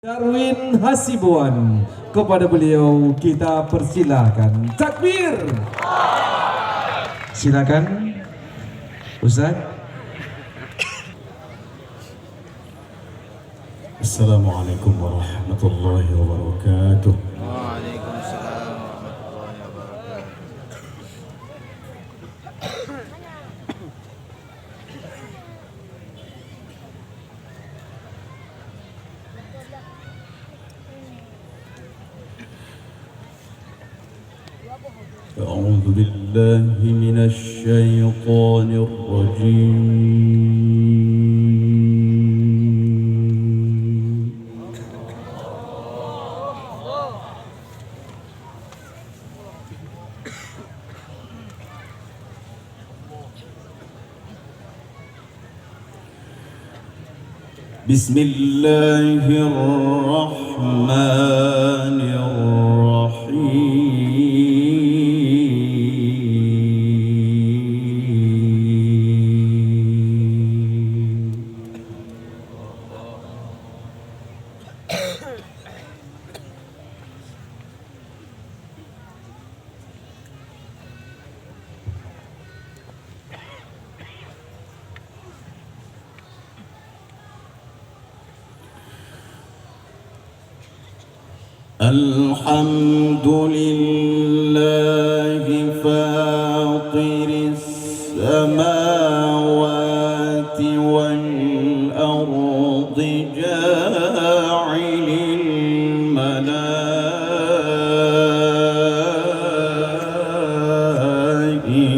Darwin Hasibuan, kepada beliau kita persilakan. Takbir. Silakan Ustaz. Assalamualaikum warahmatullahi wabarakatuh. Waalaikumsalam warahmatullahi wabarakatuh. أعوذ بالله من الشيطان الرجيم. بسم الله الرحمن الرحيم. الحمد لله فاطر السماوات والأرض جاعل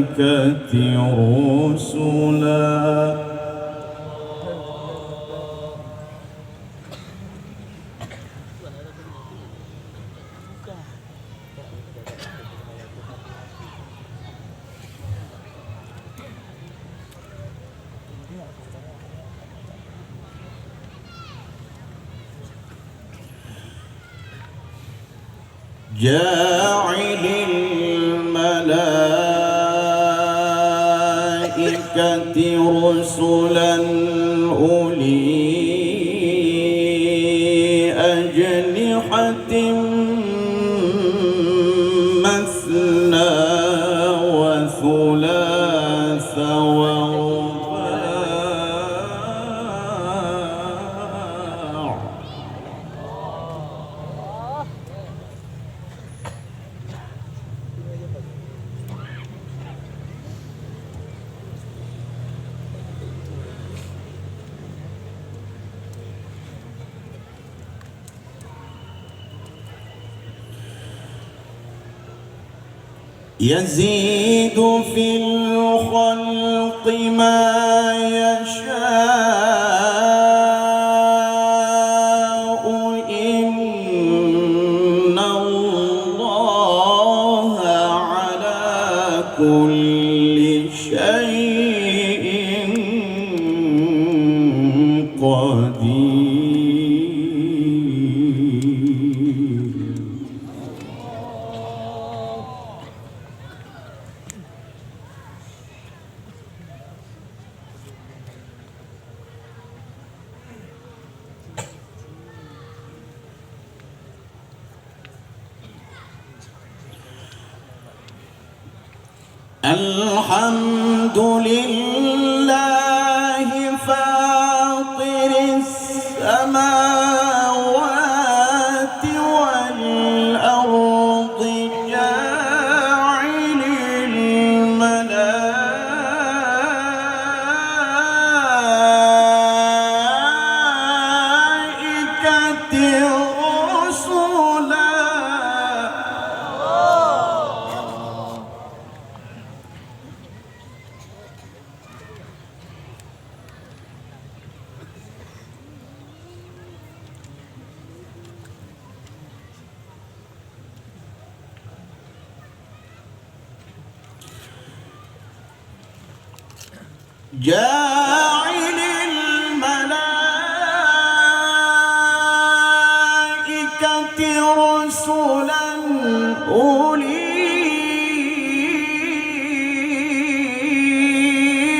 الملائكة رسلا جاعل الملائكة رسلا أولي أجنحة مثنى وثلاث ورباع يزيد في الخلق ما يشاء إن الله على كل شيء قدير. الحمد لله فاطر السماوات والأرض جاعل الملائكة رسلا جاعل الملائكة رسلا أولي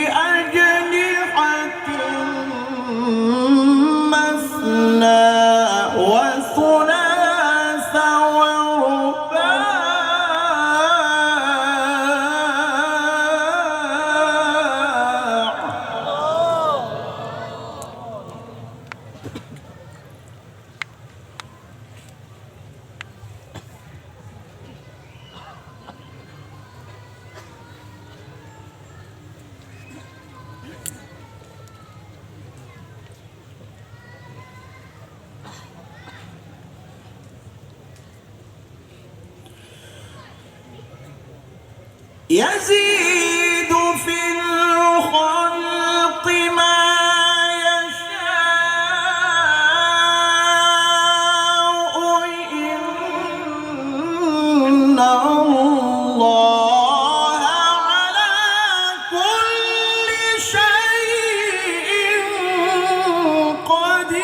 أجنحة مثنى يزيد في الخلق ما يشاء إن الله على كل شيء قدير.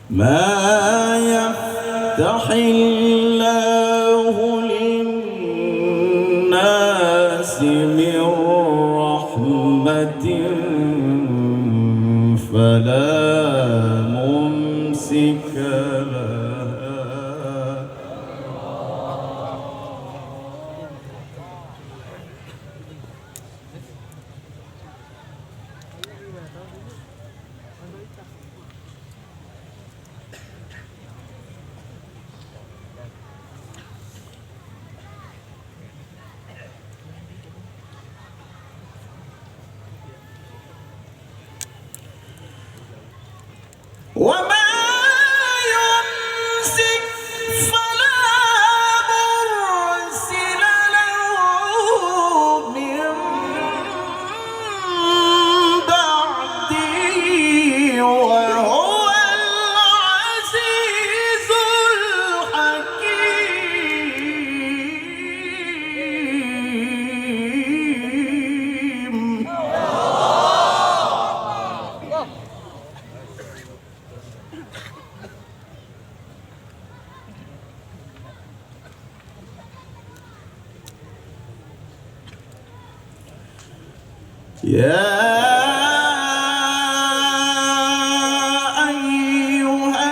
ما يفتح الله للناس من رحمة فلا ممسك لها وما يمسك فلا مرسل له من بعده وهو العزيز الحكيم. يا أيها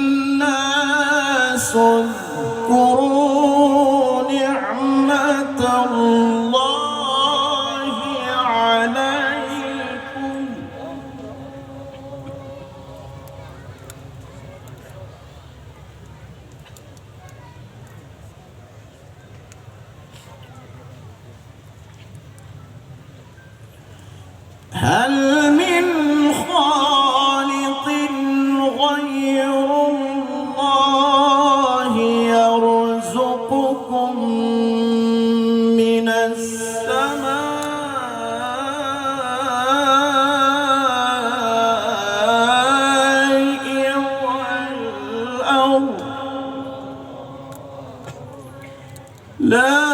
الناس اذكروا نعمة الله عليكم هل من خالق غير الله يرزقكم من السماء والأرض؟ لا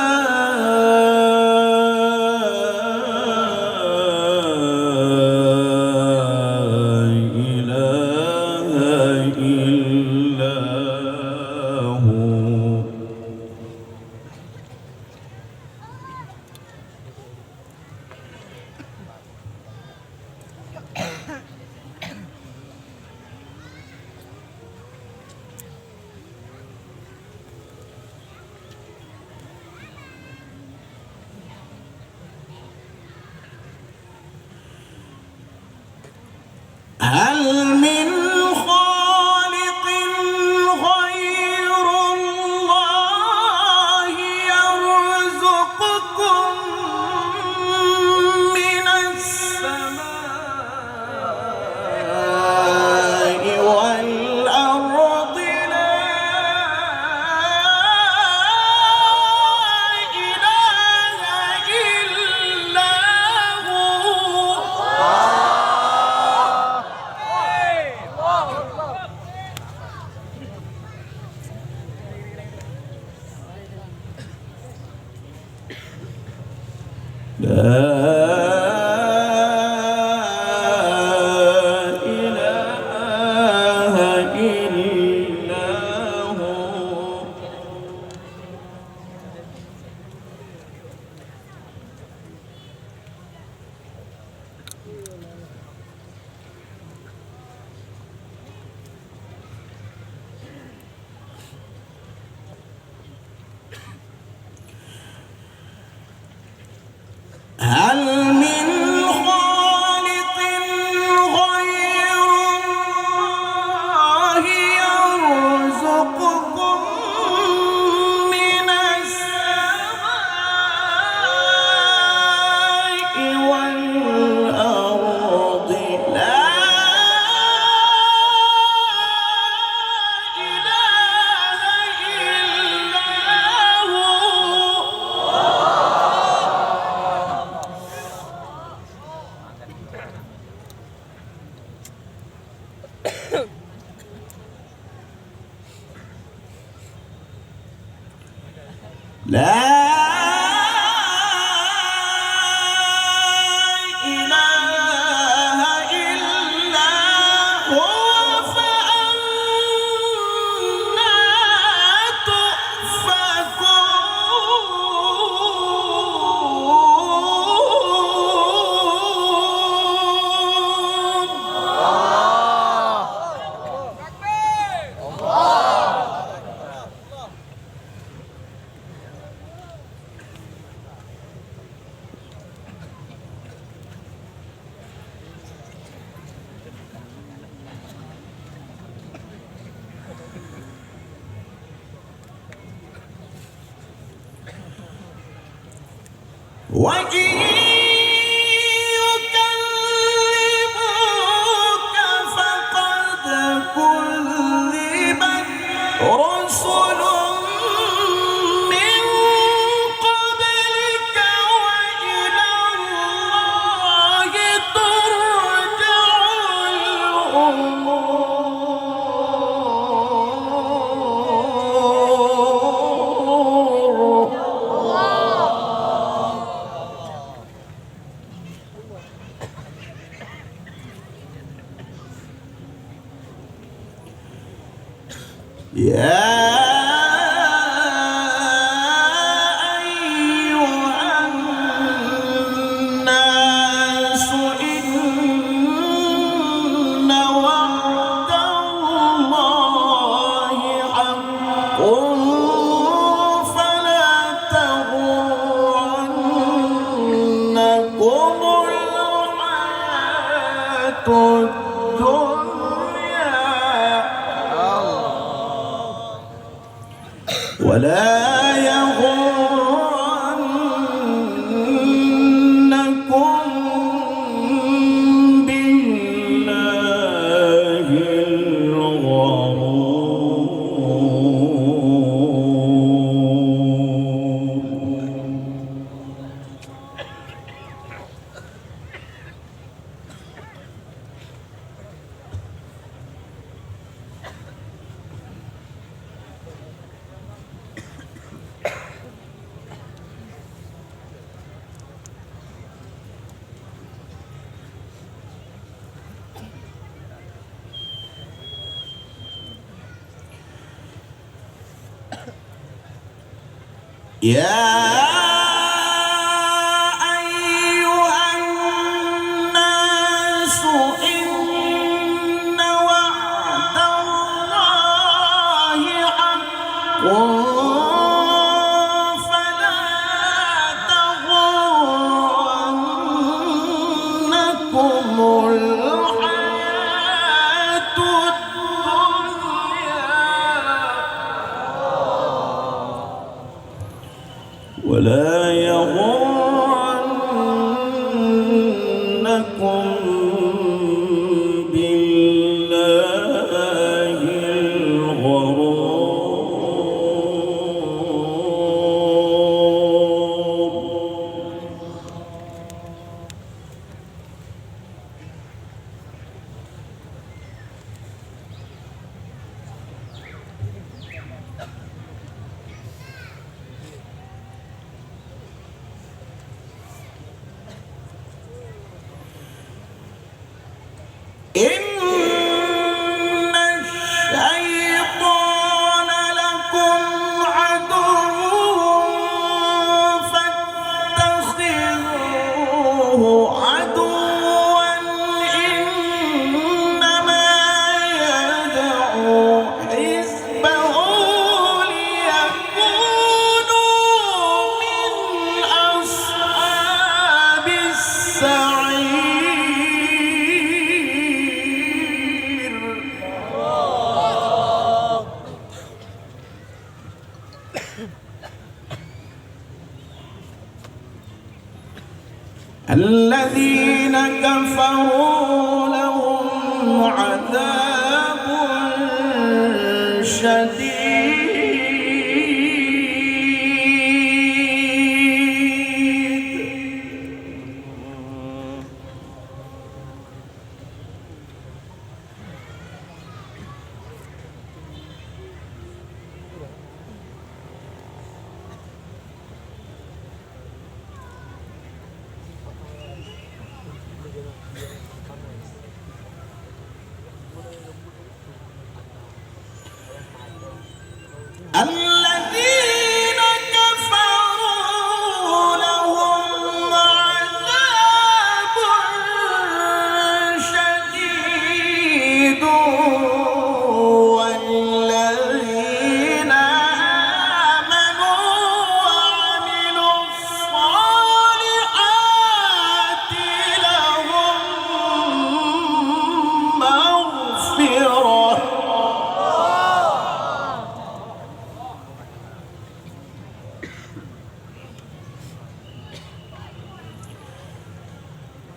إله إلا هو فأنا تؤفكون. وإن يكذبوك فقد كذبت رسل من قبلك وإلى الله ترجع الأمور. يا أيها الناس إن وعد الله حق فلا تغرنكم الحياة الدنيا ولا يغرنكم بالله يا أيها الناس إن وعد الله حق فلا تغرنكم الحياة الدنيا ولا يغرنكم بالله الغرور. إن الشيطان لكم عدو فاتخذوه عدوا إنما يدعو حزبه ليكونوا من أصحاب السعير. الذين كفروا لهم عذاب شديد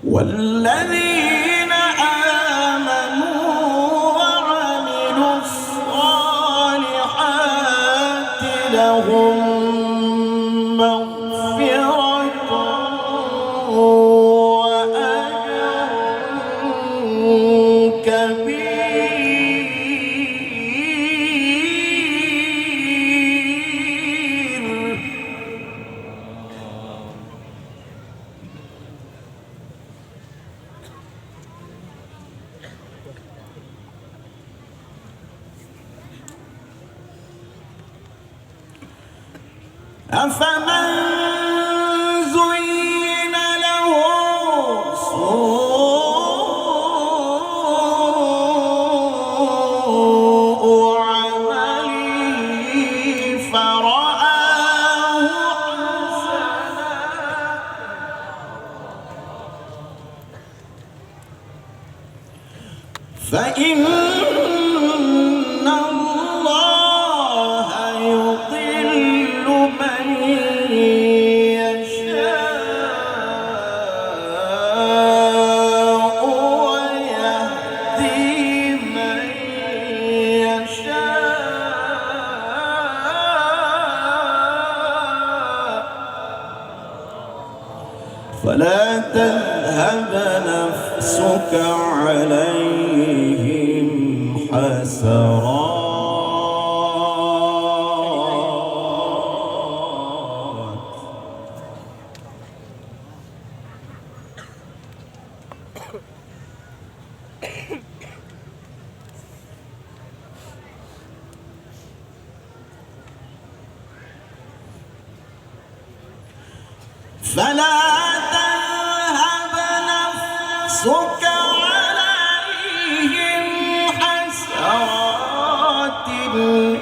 والذين آمنوا وعملوا الصالحات لهم مغفرة وأجر كبير. أفمن زين له سوء عمله فرآه حسنا فإن الله يضل من يشاء ويهدي من يشاء فلا تذهب نفسك عليهم حسرات فلا تذهب نفسك عليهم حسرات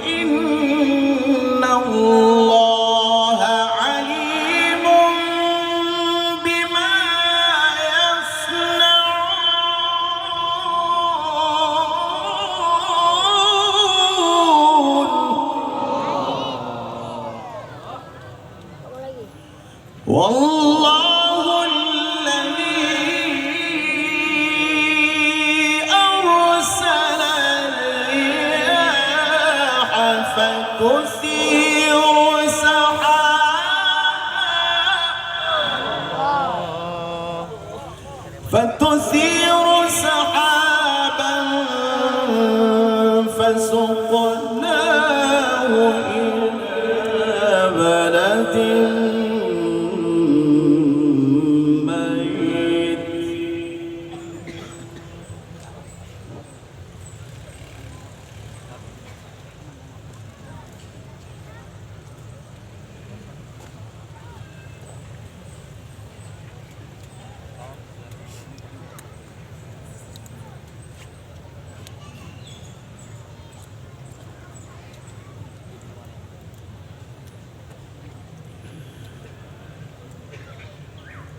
إن الله عليم بما يصنعون والله الذي أرسل الرياح فتثير سحابا فسقناه إلى بلد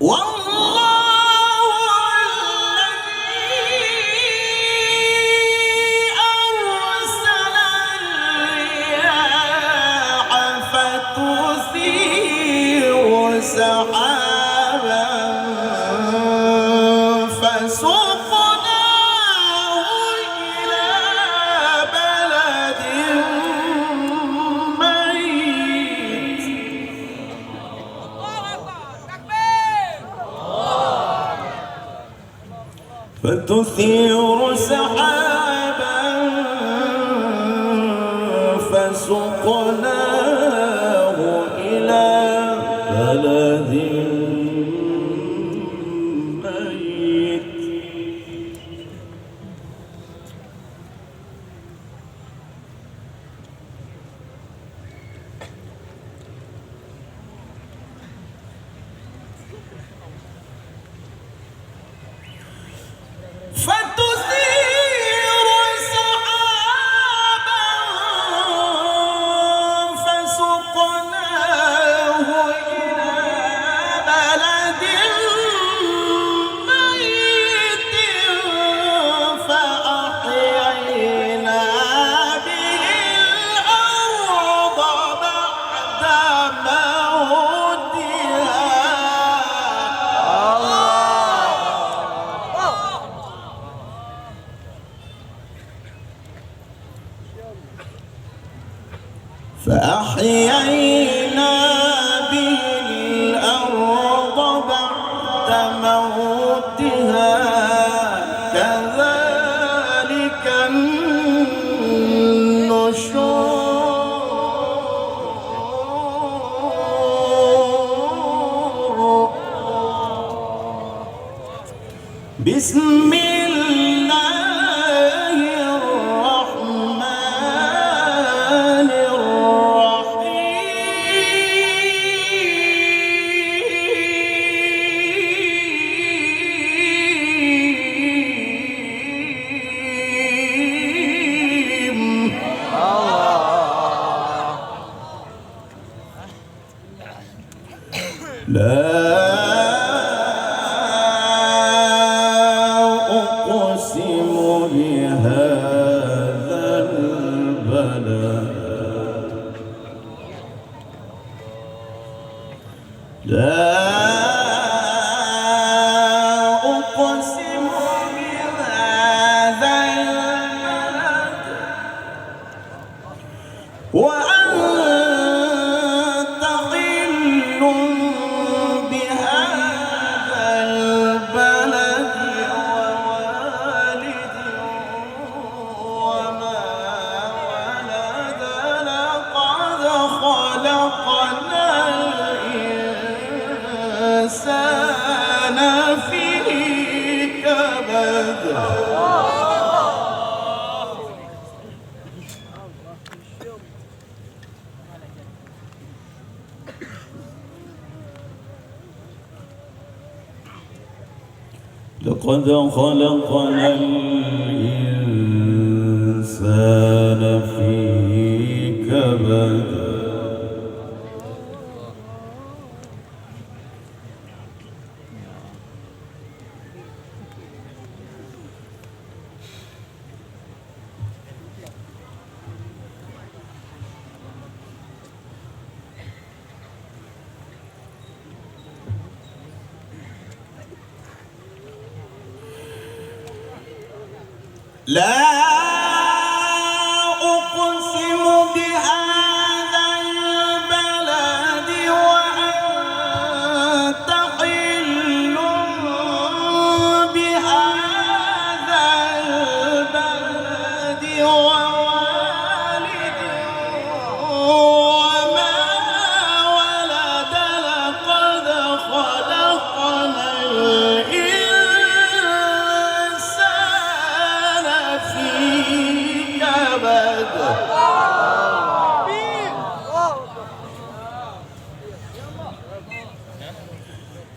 والله الذي أرسل الرياح فتثير سحابا فسقناه إلى بلد ميت فتثير سحابا فسقناه إلى بلد ميت فتثير سحابا فأحيينا به الأرض بعد موتها كذلك النشور بسم الله الرحمن الرحيم لا أقسم بهذا البلد لا أقسم بهذا البلد وأنت حل بهذا البلد ووالد وما ولد لقد خلقنا الإنسان في كبد لقد خلقنا الإنسان في كبد لا أقسم بهذا البلد وأنت حل بهذا البلد ووالد وما ولد لقد خلقنا الإنسان في كبد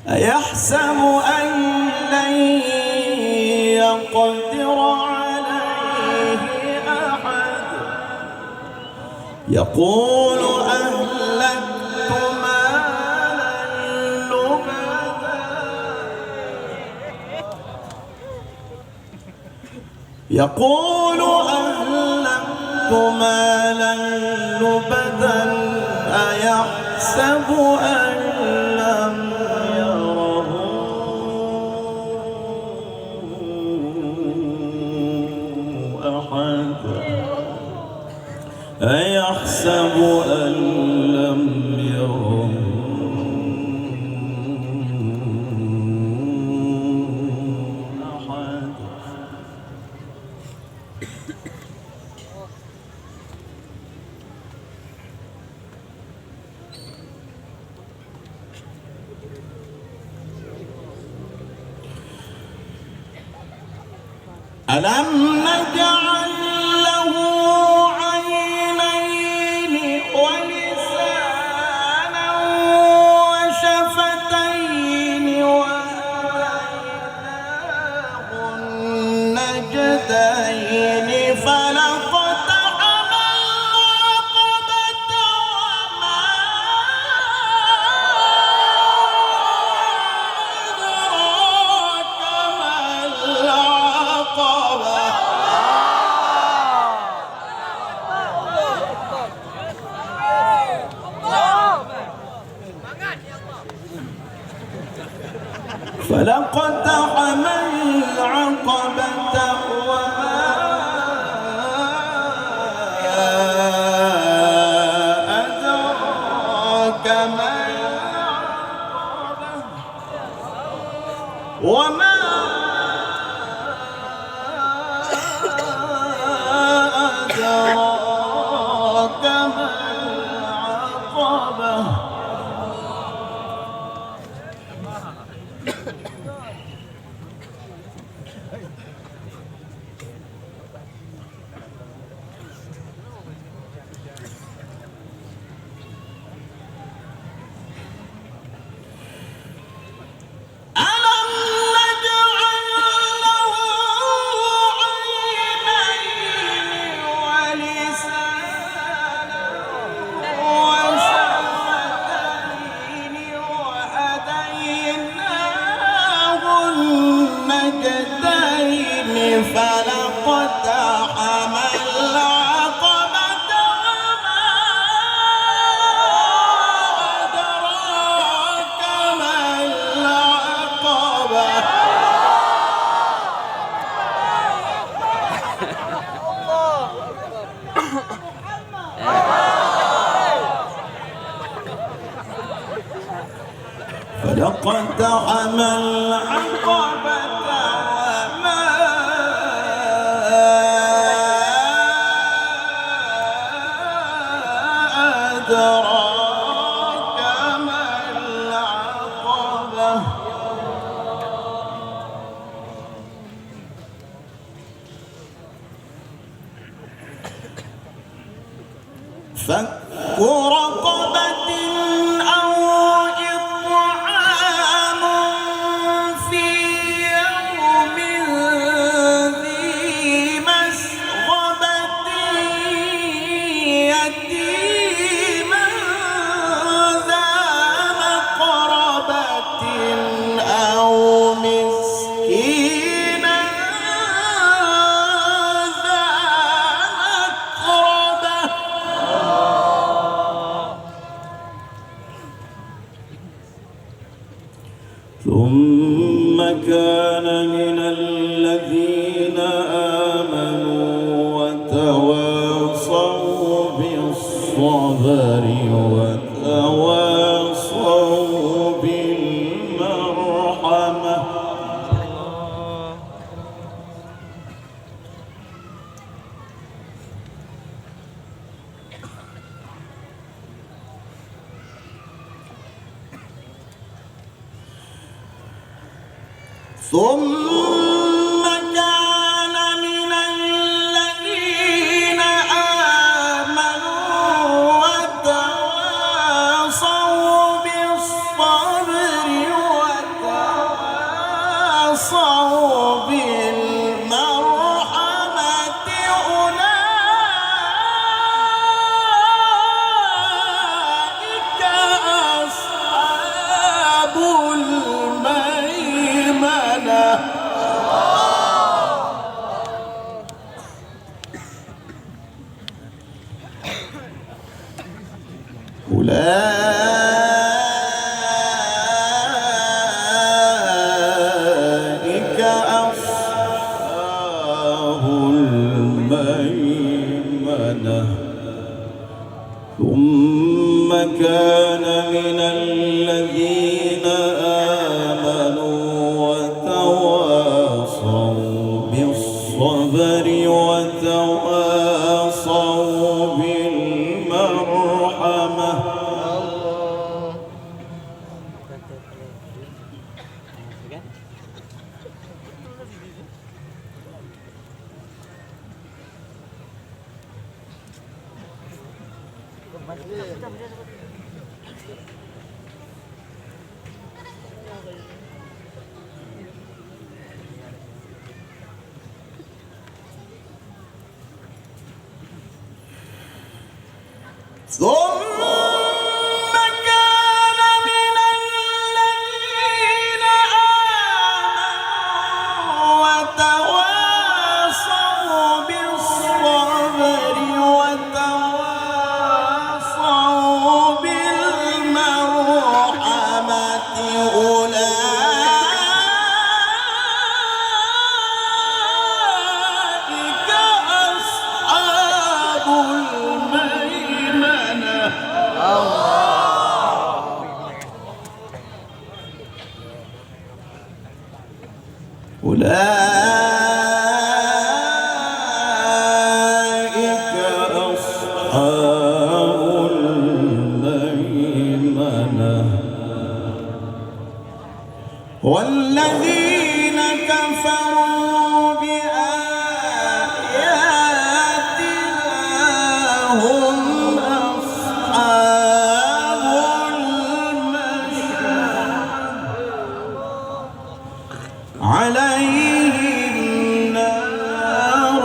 أيحسب أن لن يقدر عليه أحد يقول أهلكت مالا لبدا يقول أهلكت مالا لبدا أيحسب أن لم يره أحد أيحسب أن لم يره أحد ألم نجعل له عينين ولسانا وشفتين وهديناه النجدين فلاقتحم العقبة وما أدراك ما العقبة فلاقتحم العقبة وما وما أدراك ما العقبة ألم نجعل له عينين ولسانا وشفتين وهديناه النجدين فلاقتحم العقبة وما أدراك ما العقبة فلاقتحم العقبة وما أدراك ما العقبة فك رقبة أو إطعام في يوم ذي مسغبة يتيما ذا مقربة أو مسكينا ذا متربة ثم كان من الذين آمنوا وتواصوا بالصبر وتواصوا بالمرحمة ثم كان من الذين آمنوا وتواصوا بالصبر وتواصوا بالمرحمة أولئك أصحاب الميمنة أولئك أصحاب الميمنة ثم كان من الذين آمنوا وتواصوا بالصبر وتواصوا بالمرحمة ثم كان من الذين آمنوا وتواصوا بالصبر وتواصوا بالمرحمة أولئك أصحاب الميمنة أولئك أصحاب الميمنة والذين كفروا بآياتنا هم أصحاب المشأمة عليهم نار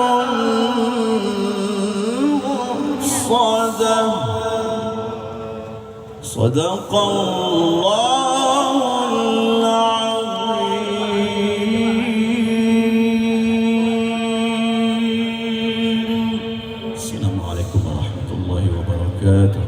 مؤصدة صدق الله العظيم. السلام عليكم ورحمة الله وبركاته.